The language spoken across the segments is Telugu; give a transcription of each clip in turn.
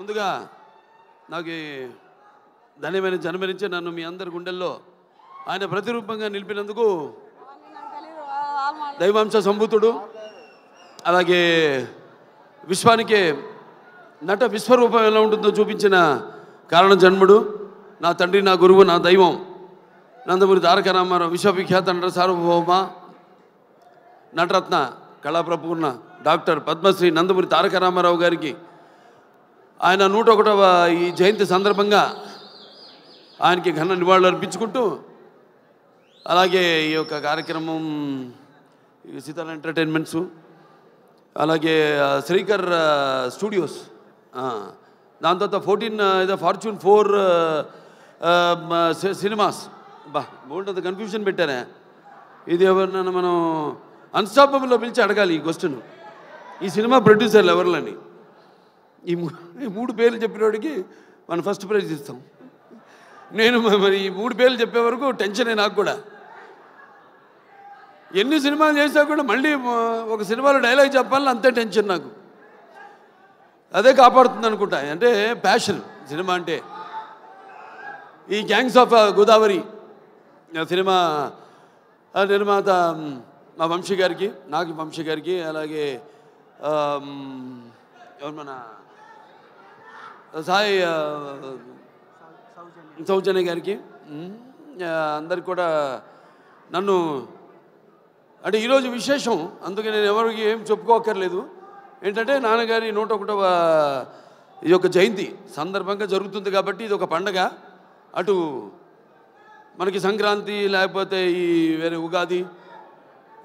ముందుగా నాకు ధన్యమైన జన్మనించి నన్ను మీ అందరి గుండెల్లో ఆయన ప్రతిరూపంగా నిలిపినందుకు దైవాంశ సంభూతుడు, అలాగే విశ్వానికే నట విశ్వరూపం ఎలా ఉంటుందో చూపించిన కారణ జన్ముడు, నా తండ్రి, నా గురువు, నా దైవం నందమూరి తారక రామారావు, విశ్వవిఖ్యాత నట సార్వభౌమ నటరత్న కళాప్రపూర్ణ డాక్టర్ పద్మశ్రీ నందమూరి తారక రామారావు గారికి ఆయన 101వ ఈ జయంతి సందర్భంగా ఆయనకి ఘన నివాళులు అర్పించుకుంటూ, అలాగే ఈ యొక్క కార్యక్రమం సీతాల ఎంటర్టైన్మెంట్స్, అలాగే శ్రీకర్ స్టూడియోస్, దాని తర్వాత 14 ఫార్చ్యూన్ 4 సినిమాస్, బాగుంటుంది కన్ఫ్యూజన్ పెట్టారా, ఇది ఎవరినైనా మనం అన్స్టాపబుల్లో పిలిచి అడగాలి ఈ క్వశ్చన్. ఈ సినిమా ప్రొడ్యూసర్లు ఎవరిని, ఈ 3 పేర్లు చెప్పినోడికి మనం ఫస్ట్ ప్రైజ్ ఇస్తాం. నేను మరి ఈ 3 పేర్లు చెప్పే వరకు టెన్షనే నాకు కూడా. ఎన్ని సినిమాలు చేసినా కూడా మళ్ళీ ఒక సినిమాలో డైలాగ్ చెప్పాలని అంతే టెన్షన్ నాకు. అదే కాపాడుతుంది అనుకుంటా, అంటే ప్యాషన్ సినిమా అంటే. ఈ గ్యాంగ్స్ ఆఫ్ గోదావరి సినిమా నిర్మాత మా వంశీ గారికి, నాకు వంశీ గారికి, అలాగే ఎవరు మన సాయి సౌజన్య గారికి, అందరికి కూడా నన్ను అంటే ఈరోజు విశేషం, అందుకే నేను ఎవరికి ఏం చెప్పుకోక్కర్లేదు. ఏంటంటే నాన్నగారి 101వ ఈ యొక్క జయంతి సందర్భంగా జరుగుతుంది కాబట్టి ఇది ఒక పండగ. అటు మనకి సంక్రాంతి, లేకపోతే ఈ వేరే ఉగాది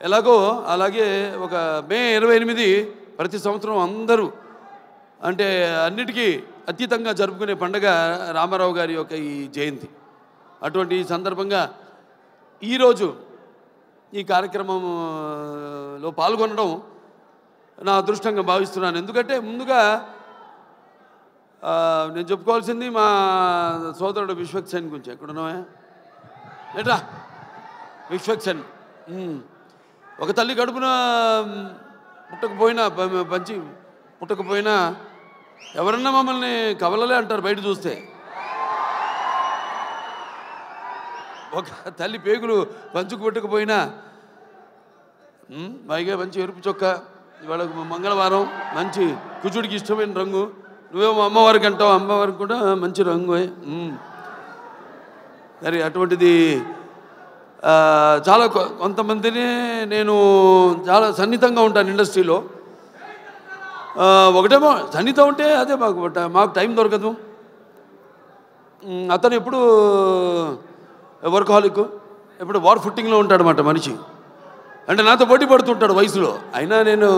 ఎలాగో అలాగే ఒక మే 28 ప్రతి సంవత్సరం అందరూ అంటే అన్నిటికీ అతీతంగా జరుపుకునే పండగ రామారావు గారి యొక్క ఈ జయంతి. అటువంటి సందర్భంగా ఈరోజు ఈ కార్యక్రమంలో పాల్గొనడం నా అదృష్టంగా భావిస్తున్నాను. ఎందుకంటే ముందుగా నేను చెప్పుకోవాల్సింది మా సోదరుడు విశ్వక్సేన్ గురించి. ఎక్కడున్నావా ఏట్రా విశ్వక్సేన్, ఒక తల్లి కడుపున పుట్టకపోయినా ఎవరన్నా మమ్మల్ని కవలలే అంటారు బయట చూస్తే. ఒక తల్లి పేగులు పంచుకు పుట్టకపోయినా పైగా మంచి ఎరుపు చొక్క, ఇవాళ మంగళవారం మంచి కుజుడికి ఇష్టమైన రంగు, నువ్వేమో అమ్మవారికి అంటావు, అమ్మవారికి కూడా మంచి రంగు. సరే, అటువంటిది చాలా కొంతమందిని నేను చాలా సన్నిహితంగా ఉంటాను ఇండస్ట్రీలో. ఒకటేమో సన్నిహితం ఉంటే అదే మాకు టైం దొరకదు. అతను ఎప్పుడు వర్కహాలిక్, ఎప్పుడు వార్ ఫుట్టింగ్లో ఉంటాడనమాట మనిషి. అంటే నాతో పోటీ పడుతుంటాడు వయసులో, అయినా నేను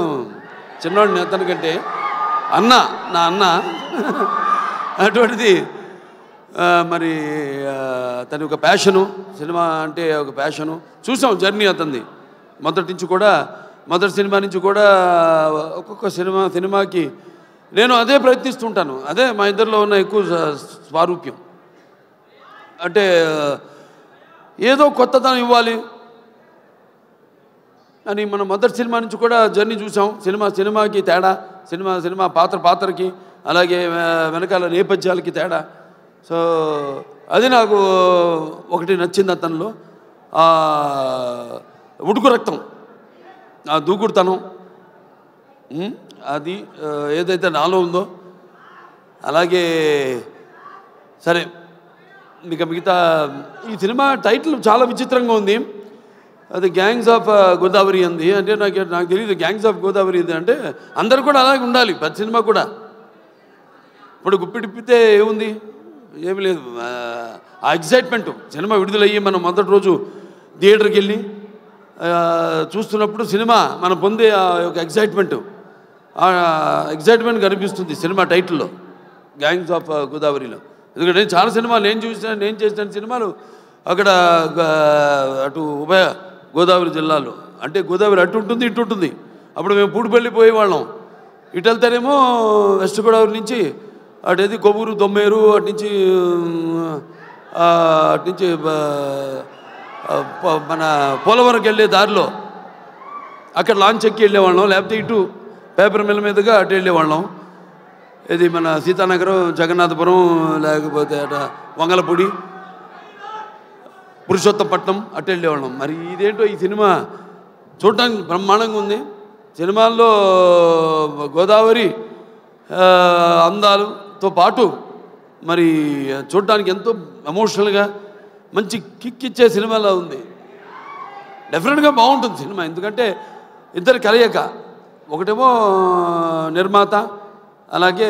చిన్నవాడిని అతనికంటే. నా అన్న అటువంటిది. మరి అతని ఒక ప్యాషను, సినిమా అంటే ఒక ప్యాషను. చూసాం జర్నీ అతనిది మొదటి సినిమా నుంచి కూడా ఒక్కొక్క సినిమాకి నేను అదే ప్రయత్నిస్తుంటాను. అదే మా ఇద్దరిలో ఉన్న ఎక్కువ స్వారూప్యం. అంటే ఏదో కొత్తదనం ఇవ్వాలి అని మనం మొదటి సినిమా నుంచి కూడా జర్నీ చూసాం. సినిమాకి తేడా, సినిమా పాత్రకి, అలాగే వెనకాల నేపథ్యాలకి తేడా. సో అది నాకు ఒకటి నచ్చింది అతనిలో, ఉడుకు రక్తం, ఆ దూకుడుతనం, అది ఏదైతే నాలో ఉందో. అలాగే సరే, మిగతా ఈ సినిమా టైటిల్ చాలా విచిత్రంగా ఉంది. అది గ్యాంగ్స్ ఆఫ్ గోదావరి అంది. అంటే నాకు తెలియదు గ్యాంగ్స్ ఆఫ్ గోదావరి ఇది అంటే. అందరు కూడా అలాగే ఉండాలి ప్రతి సినిమా కూడా. ఇప్పుడు గుప్పిడిప్పితే ఏముంది, ఏమి లేదు. ఆ ఎగ్జైట్మెంటు సినిమా విడుదలయ్యి మనం మొదటి రోజు థియేటర్కి వెళ్ళి చూస్తున్నప్పుడు సినిమా మనం పొందే ఆ యొక్క ఎగ్జైట్మెంట్ కనిపిస్తుంది సినిమా టైటిల్లో, గ్యాంగ్స్ ఆఫ్ గోదావరిలో. ఎందుకంటే చాలా సినిమాలు నేను చేసిన సినిమాలు అక్కడ అటు ఉభయ గోదావరి జిల్లాలో, అంటే గోదావరి అటు ఉంటుంది ఇటు ఉంటుంది. అప్పుడు మేము పూడిపల్లి పోయేవాళ్ళం. ఇటు వెళ్తేనేమో వెస్ట్ గోదావరి నుంచి అటేది కొవ్వూరు, దొమ్మేరు, అటు నుంచి మన పోలవరంకి వెళ్ళే దారిలో అక్కడ లాంచ్ ఎక్కి వెళ్ళేవాళ్ళం, లేకపోతే ఇటు పేపర్ మిల్ మీదుగా అటు వెళ్ళేవాళ్ళం. ఇది మన సీతానగరం, జగన్నాథపురం, లేకపోతే అట వంగలపూడి, పురుషోత్తపట్నం అటు వెళ్ళేవాళ్ళం. మరి ఇదేంటో ఈ సినిమా చూడటానికి బ్రహ్మాండంగా ఉంది. సినిమాల్లో గోదావరి అందాలతో పాటు మరి చూడటానికి ఎంతో ఎమోషనల్గా మంచి కిక్ ఇచ్చే సినిమాలో ఉంది. డెఫినెట్గా బాగుంటుంది సినిమా. ఎందుకంటే ఇద్దరు కలయిక, ఒకటేమో నిర్మాత, అలాగే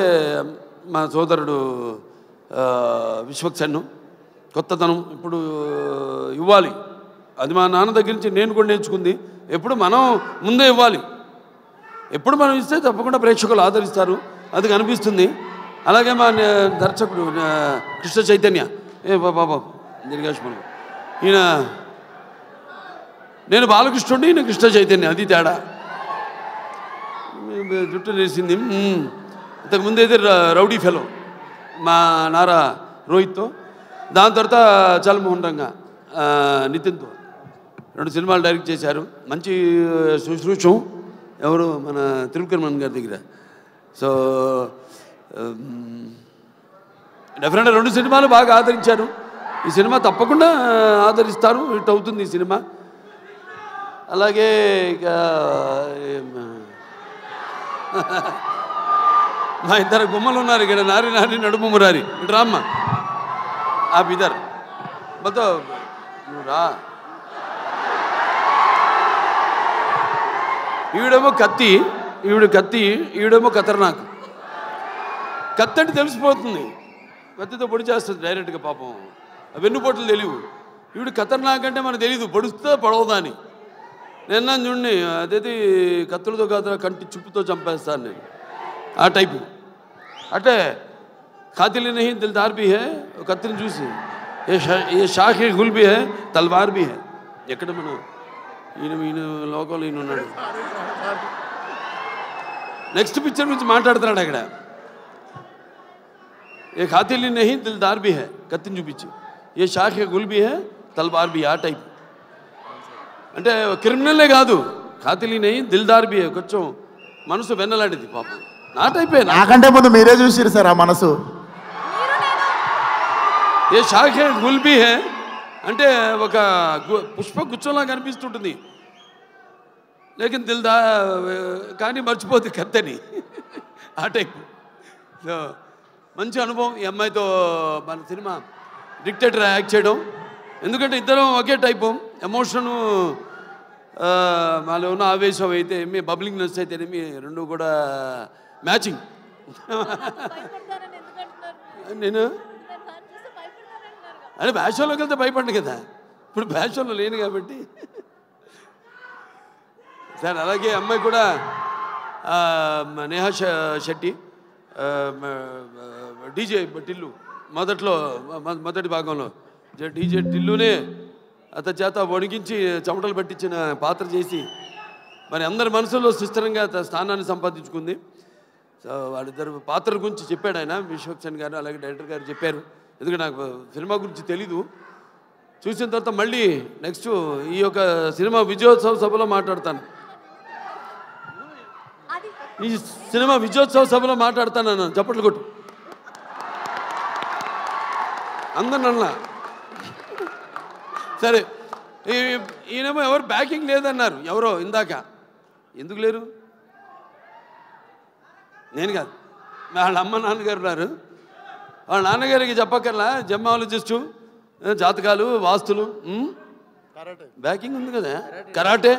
మా సోదరుడు విశ్వక్సేన్. కొత్తతనం ఇప్పుడు ఇవ్వాలి, అది మా నాన్న దగ్గర నుంచి నేను కూడా నేర్చుకుంది. ఎప్పుడు మనం ముందే ఇవ్వాలి, ఎప్పుడు మనం ఇస్తే తప్పకుండా ప్రేక్షకులు ఆదరిస్తారు, అది కనిపిస్తుంది. అలాగే మా దర్శకుడు కృష్ణ చైతన్య, బాబా దీర్ఘాష్మను, ఈయన నేను బాలకృష్ణుడి, ఈయన కృష్ణ చైతన్య, అది తేడా. జుట్టు నేసింది. ఇంతకుముందు అయితే రౌడీ ఫెలో మా నారా రోహిత్తో, దాని తర్వాత చల్మోహన్ రంగా నితిన్తో 2 సినిమాలు డైరెక్ట్ చేశారు. మంచి శుశ్రూషం ఎవరు మన త్రివిక్రమన్ గారి దగ్గర. సో డెఫినెట్గా 2 సినిమాలు బాగా ఆదరించారు. ఈ సినిమా తప్పకుండా ఆదరిస్తారు, హిట్ అవుతుంది ఈ సినిమా. అలాగే ఇక మా ఇద్దరు గుమ్మలు ఉన్నారు ఇక్కడ, నారి నారి నడుము మురారి, ఇటు రామ్మ ఆ ఇద్దరు మొత్తం నువ్వు రా. ఈవిడేమో కత్తి, ఈవిడేమో ఖతర్నాక్. కత్తి అంటే తెలిసిపోతుంది, కత్తితో పొడి చేస్తుంది డైరెక్ట్గా. పాపం వెన్నుపోట్లు తెలియవు. ఈవిడ ఖతర్నాక్ అంటే మనకు తెలియదు, పొడుస్తుందో పొడవదా అని. నిన్న చూడండి, అదేది కత్తులతో కాదు కంటి చుప్పుతో చంపేస్తాను నేను, ఆ టైపు. అంటే ఖాతిల్ నహీ దిల్దార్ భీ హై, కత్తిని చూసి ఏ షాఖ్ గుల్ భీ హై, తల్వార్ భీ హై. ఎక్కడ మనం ఈయన లోకంలో ఈయన ఉన్నాడు. నెక్స్ట్ పిక్చర్ గురించి మాట్లాడుతున్నాడు అక్కడ. ఏ ఖాతిల్ నహీ దిల్దార్ భీ హై, కత్తిని చూపించి ఏ షాఖ్ గుల్ భీ హై, తల్వార్ భీ, ఆ టైప్. అంటే క్రిమినల్లే కాదు, ఖాతిల్ నహీ దిల్దార్ భీ హై, కొంచెం మనసు వెన్నలాంటిది పాపం. నా టైపే. నాకంటే ముందు మీరే చూసిరు సార్ ఆ మనసు. ఏ షాఖే గుల్ భీ హై అంటే ఒక పుష్ప గుచ్చంలా కనిపిస్తుంటుంది, లేకిన్ దిల్దా కానీ మర్చిపోతుంది కత్తని, ఆ టైప్. సో మంచి అనుభవం ఈ అమ్మాయితో మన సినిమా డిక్టేటర్ యాక్ట్ చేయడం. ఎందుకంటే ఇద్దరం ఒకే టైపు, ఎమోషను మాలో ఉన్న ఆవేశం అయితే ఏమి, బబ్లింగ్నెస్ అయితే ఏమి, రెండు కూడా మ్యాచింగ్. నేను అంటే బ్యాషోలోకి వెళ్తే భయపడ్డా కదా, ఇప్పుడు బ్యాషోలో లేను కాబట్టి. సార్ అలాగే అమ్మాయి కూడా నేహా శెట్టి, డీజే టిల్లు, మొదటి భాగంలో డీజే టిల్లునే అతని చేత వణికించి చెమటలు పట్టించిన పాత్ర చేసి మరి అందరి మనసులో సుస్థిరంగా స్థానాన్ని సంపాదించుకుంది. సో వాళ్ళిద్దరు పాత్ర గురించి చెప్పాడు ఆయన, విశ్వక్సేన్ గారు అలాగే డైరెక్టర్ గారు చెప్పారు. ఎందుకంటే నాకు సినిమా గురించి తెలీదు. చూసిన తర్వాత మళ్ళీ నెక్స్ట్ ఈ యొక్క సినిమా విజయోత్సవ సభలో మాట్లాడతాను. ఈ సినిమా విజయోత్సవ సభలో మాట్లాడతాను అన్నాను. చప్పట్లు కొట్టు అందరినన్నా. సరే, ఈయనేమో ఎవరు బ్యాకింగ్ లేదన్నారు, ఎవరో ఇందాక. ఎందుకు లేరు? నేను కాదు, వాళ్ళ అమ్మ నాన్నగారు ఉన్నారు. వాళ్ళ నాన్నగారికి చెప్పక్కర్లా, జెమాలజిస్టు, జాతకాలు, వాస్తులు, బ్యాకింగ్ ఉంది కదా, కరాటే.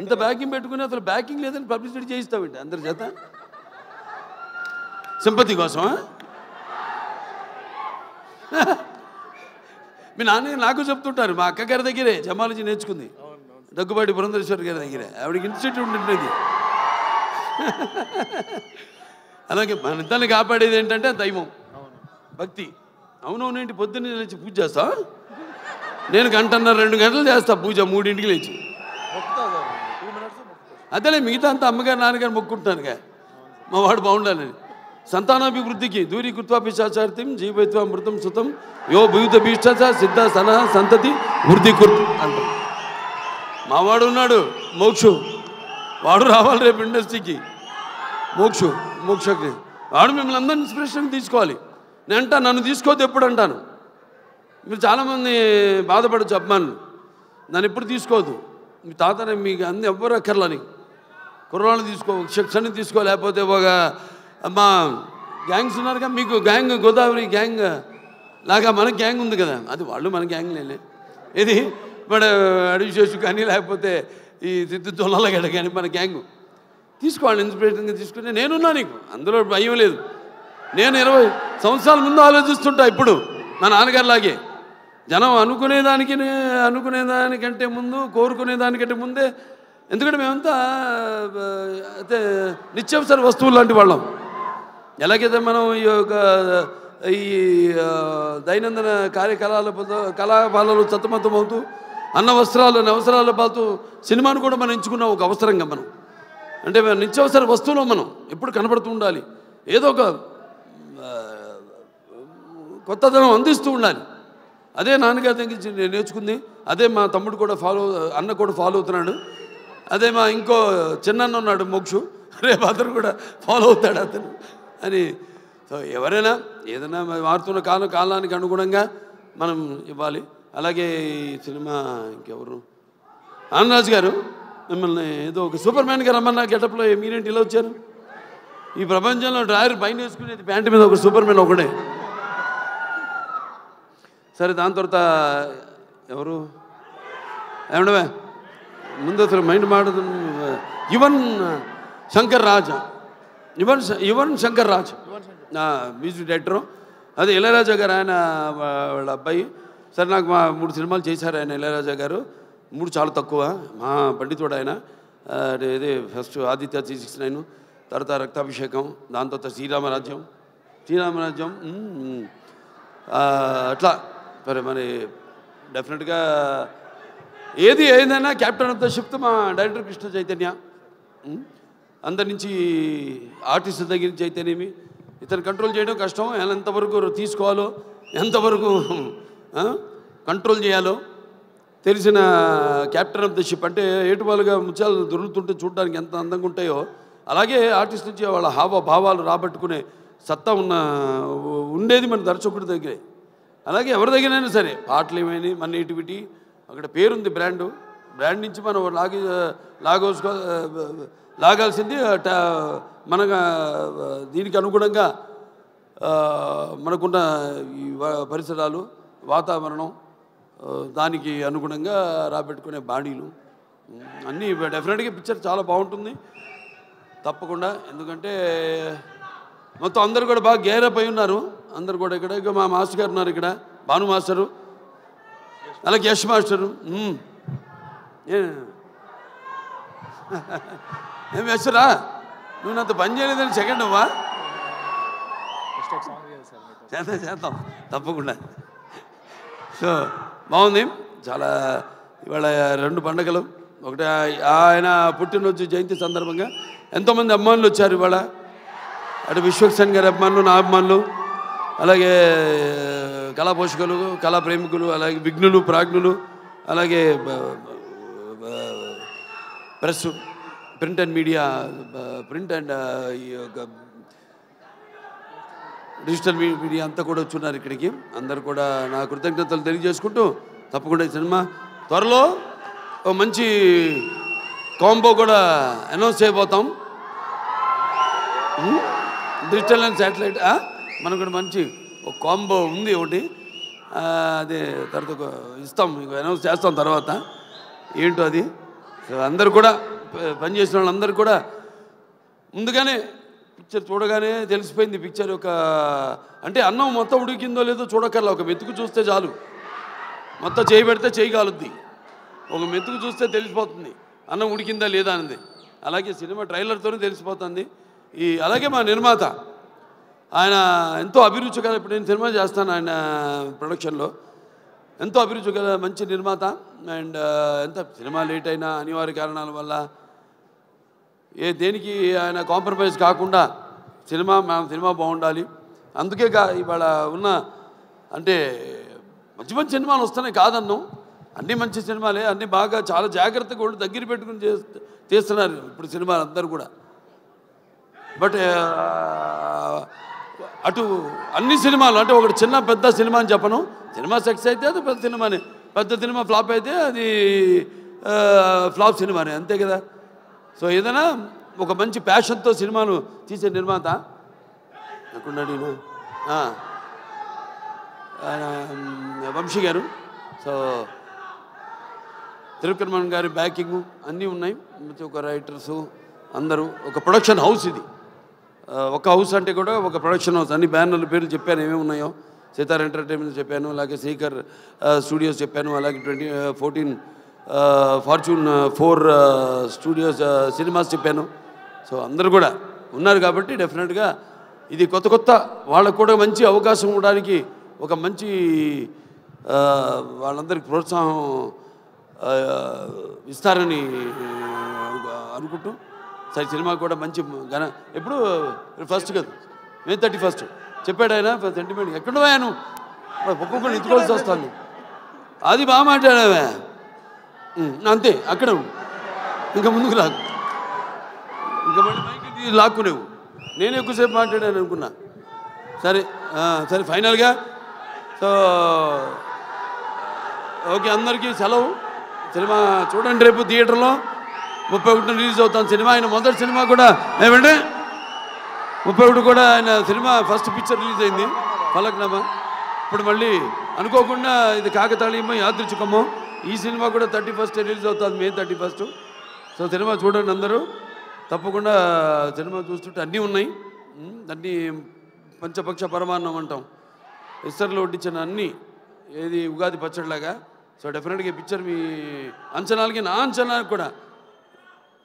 ఇంత బ్యాకింగ్ పెట్టుకుని అసలు బ్యాకింగ్ లేదని పబ్లిసిటీ చేయిస్తామండి అందరి చేత, సింపతి కోసం. మీ నాన్న నాకు చెప్తుంటారు, మా అక్కగారి దగ్గరే జమాలజీ నేర్చుకుంది, దగ్గుబాటి పురంధరేశ్వరి గారి దగ్గరే. ఆవిడకి ఇన్స్టిట్యూట్ ఉంటుంది. అలాగే మన ఇద్దరిని కాపాడేది ఏంటంటే దైవం, భక్తి. అవునవునేంటి, పొద్దున్నే లేచి పూజ చేస్తా. నేను 1.5-2 గంటలు చేస్తా పూజ, 3ంటికి లేచి. అదేలే మిగతా అంతా అమ్మగారు నాన్నగారు మొక్కుంటున్నానుగా, మా వాడు బాగుండాలని. సంతానాభివృద్ధికి దూరీ కృత్వా పిశాచార్తిం జీవైత్వ మృతం సుతం యో భూత భీష్ట సిద్ధ సనహ సంతతి వృద్ధి కుర్త్ అంటాం. మావాడు ఉన్నాడు మోక్షు, వాడు రావాలి రేపు ఇండస్ట్రీకి. మోక్షకి వాడు మిమ్మల్ని అందరూ ఇన్స్పిరేషన్ తీసుకోవాలి. నేను అంటాను, నన్ను తీసుకోవద్దు ఎప్పుడు అంటాను. మీరు చాలామంది బాధపడచ్చు అభిమానులు, నన్ను ఎప్పుడు తీసుకోవద్దు, మీ తాతనే మీకు అన్ని ఎవ్వరు అక్కర్లని కుర్రాళ్ళు తీసుకో, శిక్షణ తీసుకో, లేకపోతే ఒక మా గ్యాంగ్స్ ఉన్నారుగా, మీకు గ్యాంగ్ గోదావరి గ్యాంగ్ లాగా మన గ్యాంగ్ ఉంది కదా, అది వాళ్ళు మన గ్యాంగ్ లేలే. ఇది మన అడివిశేషు కానీ లేకపోతే ఈ సిద్ధు తొల్లగడ కానీ మన గ్యాంగ్ తీసుకోవాలి, ఇన్స్పిరేషన్గా తీసుకుని నేనున్నా, నీకు అందులో భయం లేదు. నేను 20 సంవత్సరాల ముందు ఆలోచిస్తుంటా, ఇప్పుడు మా నాన్నగారిలాగే జనం అనుకునేదానికంటే ముందు, కోరుకునేదానికంటే ముందే. ఎందుకంటే మేమంతా అయితే నిత్యావసర వస్తువులు లాంటి వాళ్ళం. ఎలాగైతే మనం ఈ దైనందిన కళాపాలలో సతమతమవుతూ అన్న అవసరాల పాలుతూ సినిమాను కూడా మనం ఎంచుకున్నాం ఒక అవసరంగా. మనం అంటే నిత్యావసర వస్తువులో మనం ఎప్పుడు కనపడుతూ ఉండాలి, ఏదో ఒక కొత్తదనం అందిస్తూ ఉండాలి. అదే నాన్నగారి దగ్గర నేను నేర్చుకుంది, అదే మా తమ్ముడు కూడా అన్న కూడా ఫాలో అవుతున్నాడు, అదే మా ఇంకో చిన్న ఉన్నాడు మోక్షు, రేపు అతను కూడా ఫాలో అవుతాడు అతను అని. సో ఎవరైనా ఏదైనా మారుతున్న కాలానికి అనుగుణంగా మనం ఇవ్వాలి. అలాగే ఈ సినిమా ఇంకెవరు, ఆనందరాజు గారు మిమ్మల్ని ఏదో ఒక సూపర్ మ్యాన్గా రమ్మన్నా గెటప్లో మీరేంటి ఇలా వచ్చారు? ఈ ప్రపంచంలో డ్రాయర్ పైన వేసుకునేది ప్యాంటు మీద ఒక సూపర్ మ్యాన్ ఒకడే. సరే, దాని తర్వాత ఎవరు ఏమండవే ముందు అసలు మైండ్ మాడుతుంది. యువన్ శంకర్ రాజ్ మ్యూజిక్ డైరెక్టరు, అదే ఇళయరాజా గారు, ఆయన వాళ్ళ అబ్బాయి. సరే, నాకు మా 3 సినిమాలు చేశారు ఆయన, ఇళయరాజా గారు. 3 చాలా తక్కువ, మా పండితుడు ఆయన. ఇదే ఫస్ట్ ఆదిత్య 369, తర్వాత రక్తాభిషేకం, దాని తర్వాత శ్రీరామరాజ్యం అట్లా. మరి డెఫినెట్గా ఏదైనా క్యాప్టెన్ ఆఫ్ ద షిప్ మా డైరెక్టర్ కృష్ణ చైతన్య. అందరి నుంచి ఆర్టిస్ట్ దగ్గర నుంచి అయితేనేమి ఇతను కంట్రోల్ చేయడం కష్టం. ఎంతవరకు తీసుకోవాలో, ఎంతవరకు కంట్రోల్ చేయాలో తెలిసిన క్యాప్టెన్ ఆఫ్ ద షిప్. అంటే ఏటువాలుగా ముత్యాలు దొరుకుతుంటే చూడడానికి ఎంత అందంగా ఉంటాయో, అలాగే ఆర్టిస్ట్ నుంచి వాళ్ళ హావభావాలు రాబట్టుకునే సత్తా ఉండేది మన దర్శకుడి దగ్గరే. అలాగే ఎవరి దగ్గరైనా సరే పాటలు ఏమైనా మన నేటివిటీ, అక్కడ పేరుంది, బ్రాండ్ నుంచి మనం లాగాల్సింది మన దీనికి అనుగుణంగా మనకున్న ఈ పరిసరాలు, వాతావరణం, దానికి అనుగుణంగా రాబెట్టుకునే బాడీలు అన్నీ డెఫినెట్గా పిక్చర్ చాలా బాగుంటుంది తప్పకుండా. ఎందుకంటే మొత్తం అందరు కూడా బాగా గేరప్ అయి ఉన్నారు. అందరు కూడా ఇక్కడ మా మాస్టర్ గారు ఉన్నారు, ఇక్కడ భాను మాస్టరు, అలాగే యశ్ మాస్టరు. ఏం యశ్రా, నువ్వు నాతో పని చేయలేదని సెకండ్ అవ్వా? చేద్దాం తప్పకుండా. సో బాగుంది చాలా. ఇవాళ 2 పండుగలు, ఒకటి ఆయన పుట్టినరోజు జయంతి సందర్భంగా ఎంతోమంది అభిమానులు వచ్చారు ఇవాళ. అటు విశ్వక్సేన్ గారి అభిమానులు, నా అభిమానులు, అలాగే కళా పోషకులు, కళా ప్రేమికులు, అలాగే విఘ్నులు, ప్రాజ్ఞులు, అలాగే press, print and media, print and ఈ యొక్క డిజిటల్ మీడియా అంతా కూడా వచ్చున్నారు ఇక్కడికి. అందరు కూడా నా కృతజ్ఞతలు తెలియజేసుకుంటూ తప్పకుండా ఈ సినిమా త్వరలో ఒక మంచి కాంబో కూడా అనౌన్స్ చేయబోతాం. డిజిటల్ అండ్ శాటిలైట్ మనకు కూడా మంచి ఒక కాంబో ఉంది ఒకటి, అదే తర్వాత ఇస్తాం, మీకు అనౌన్స్ చేస్తాం తర్వాత ఏంటో అది. అందరు కూడా పనిచేసిన వాళ్ళందరూ కూడా ముందుగానే పిక్చర్ చూడగానే తెలిసిపోయింది. పిక్చర్ యొక్క అంటే అన్నం మొత్తం ఉడికిందో లేదో చూడకల్లా, ఒక మెతుకు చూస్తే చాలు. మొత్తం చేయి పెడితే చేయి కాలుద్ది, ఒక మెతుకు చూస్తే తెలిసిపోతుంది అన్నం ఉడికిందా లేదా అనేది. అలాగే సినిమా ట్రైలర్తోనే తెలిసిపోతుంది. అలాగే మా నిర్మాత ఆయన ఎంతో అభిరుచి గల, ఇప్పుడు నేను సినిమా చేస్తాను ఆయన ప్రొడక్షన్లో, ఎంతో అభిరుచి గల మంచి నిర్మాత. అండ్ ఎంత సినిమా లేట్ అయినా అనివార్య కారణాల వల్ల దేనికి ఆయన కాంప్రమైజ్ కాకుండా సినిమా బాగుండాలి. అందుకే ఇవాళ ఉన్న అంటే మంచి మంచి సినిమాలు వస్తున్నాయి కాదన్నాం, అన్నీ మంచి సినిమాలే, అన్నీ బాగా చాలా జాగ్రత్తగా దగ్గర పెట్టుకుని చేస్తున్నారు ఇప్పుడు సినిమాలు అందరూ కూడా. బట్ అటు అన్ని సినిమాలు అంటే ఒకటి చిన్న పెద్ద సినిమా అని చెప్పను, సినిమా సక్సెస్ అయితే అది పెద్ద సినిమానే, పెద్ద సినిమా ఫ్లాప్ అయితే అది ఫ్లాప్ సినిమానే, అంతే కదా. సో ఏదైనా ఒక మంచి ప్యాషన్తో సినిమాను తీసే నిర్మాత అనుకున్నాడు వంశీ గారు. సో త్రివిక్రమన్ గారి బ్యాకింగ్ అన్నీ ఉన్నాయి, ఒక రైటర్సు అందరూ, ఒక ప్రొడక్షన్ హౌస్ ఇది. ఒక హౌస్ అంటే కూడా ఒక ప్రొడక్షన్ హౌస్. అన్ని బ్యానర్ల పేర్లు చెప్పాను ఏమేమి ఉన్నాయో, సితార్ ఎంటర్టైన్మెంట్ చెప్పాను, అలాగే శ్రీకర్ స్టూడియోస్ చెప్పాను, అలాగే 14 ఫార్చ్యూన్ 4 స్టూడియోస్ సినిమాస్ చెప్పాను. సో అందరూ కూడా ఉన్నారు కాబట్టి డెఫినెట్గా ఇది కొత్త కొత్త వాళ్ళకు కూడా మంచి అవకాశం ఇవ్వడానికి ఒక మంచి వాళ్ళందరికీ ప్రోత్సాహం ఇస్తారని అనుకుంటూ సరే సినిమా కూడా మంచి ఎప్పుడు ఫస్ట్ కదా May 31 చెప్పాడు ఆయన సెంటిమెంట్. ఎక్కడో ఆయన ఒక్కొక్కరు ఎత్తుకోవాల్సి వస్తాను, అది బాగా మాట్లాడావే అంతే, అక్కడ ఇంకా ముందుకు లాగు, ఇంకా మళ్ళీ మైకి లాక్కునేవు. నేను ఎక్కువసేపు మాట్లాడాను అనుకున్నా. సరే సరే ఫైనల్గా సో ఓకే, అందరికీ సెలవు. సినిమా చూడండి, రేపు థియేటర్లో 31 రిలీజ్ అవుతాను సినిమా. ఆయన మొదటి సినిమా కూడా ఏమంటే 31 కూడా ఆయన సినిమా ఫస్ట్ పిక్చర్ రిలీజ్ అయింది ఫలక్నామా. ఇప్పుడు మళ్ళీ అనుకోకుండా ఇది కాకతాళీయమో యాదృచ్ఛికమో ఈ సినిమా కూడా 31 రిలీజ్ అవుతుంది, May 31. సో సినిమా చూడండి అందరూ తప్పకుండా. సినిమా చూస్తుంటే అన్నీ ఉన్నాయి, అన్నీ పంచపక్ష పరమాన్నం అంటాం, ఇస్తర్లో వడ్డించిన అన్నీ, ఏది ఉగాది పచ్చడిలాగా. సో డెఫినెట్గా ఈ పిక్చర్ మీ అంచనాలకి నా అంచనాలకు కూడా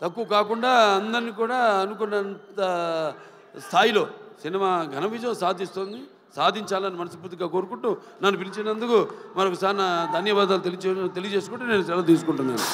తక్కువ కాకుండా అందరినీ కూడా అనుకున్నంత స్థాయిలో సినిమా ఘన విజయం సాధించాలని మనస్ఫూర్తిగా కోరుకుంటూ నన్ను పిలిచినందుకు మరొకసారి ధన్యవాదాలు తెలియజేసుకుంటూ నేను సెలవు తీసుకుంటున్నాను.